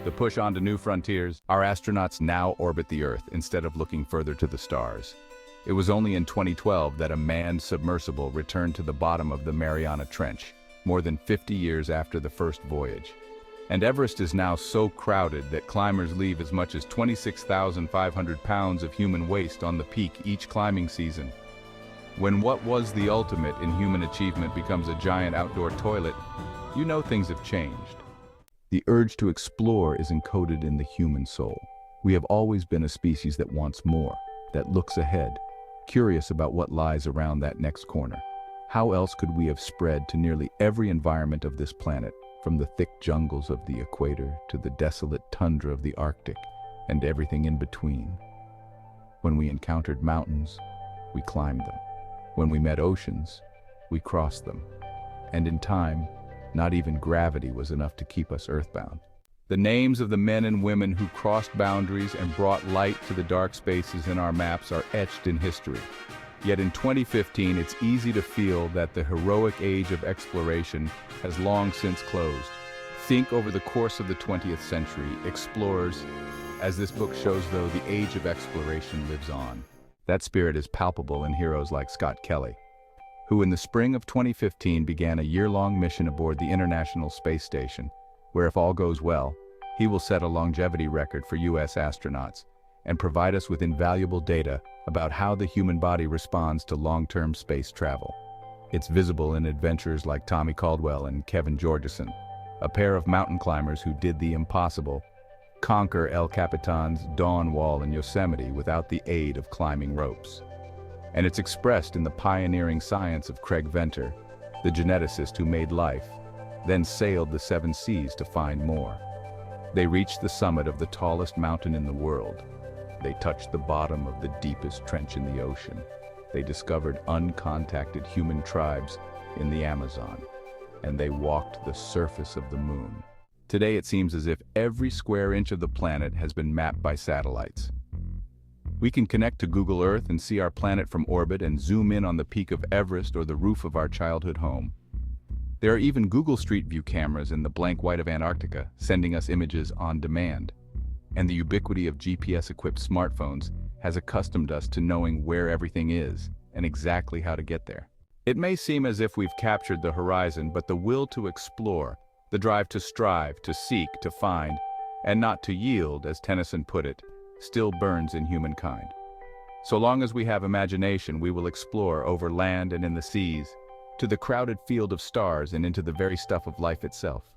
The push on to new frontiers, our astronauts now orbit the Earth instead of looking further to the stars. It was only in 2012 that a manned submersible returned to the bottom of the Mariana Trench, more than 50 years after the first voyage. And Everest is now so crowded that climbers leave as much as 26,500 pounds of human waste on the peak each climbing season. When what was the ultimate in human achievement becomes a giant outdoor toilet, you know things have changed. The urge to explore is encoded in the human soul. We have always been a species that wants more, that looks ahead, curious about what lies around that next corner. How else could we have spread to nearly every environment of this planet, from the thick jungles of the equator to the desolate tundra of the Arctic, and everything in between? When we encountered mountains, we climbed them. When we met oceans, we crossed them. And in time, not even gravity was enough to keep us earthbound. The names of the men and women who crossed boundaries and brought light to the dark spaces in our maps are etched in history. Yet in 2015, it's easy to feel that the heroic age of exploration has long since closed. Think over the course of the 20th century, explorers, as this book shows though, the age of exploration lives on. That spirit is palpable in heroes like Scott Kelly, who in the spring of 2015 began a year-long mission aboard the International Space Station, where if all goes well, he will set a longevity record for U.S. astronauts and provide us with invaluable data about how the human body responds to long-term space travel. It's visible in adventurers like Tommy Caldwell and Kevin Georgeson, a pair of mountain climbers who did the impossible, conquer El Capitan's Dawn Wall in Yosemite without the aid of climbing ropes. And it's expressed in the pioneering science of Craig Venter, the geneticist who made life, then sailed the 7 seas to find more. They reached the summit of the tallest mountain in the world. They touched the bottom of the deepest trench in the ocean. They discovered uncontacted human tribes in the Amazon, and they walked the surface of the moon. Today it seems as if every square inch of the planet has been mapped by satellites. We can connect to Google Earth and see our planet from orbit and zoom in on the peak of Everest or the roof of our childhood home. There are even Google Street View cameras in the blank white of Antarctica, sending us images on demand. And the ubiquity of GPS-equipped smartphones has accustomed us to knowing where everything is and exactly how to get there. It may seem as if we've captured the horizon, but the will to explore, the drive to strive, to seek, to find, and not to yield, as Tennyson put it, still burns in humankind. So long as we have imagination, we will explore over land and in the seas, to the crowded field of stars and into the very stuff of life itself.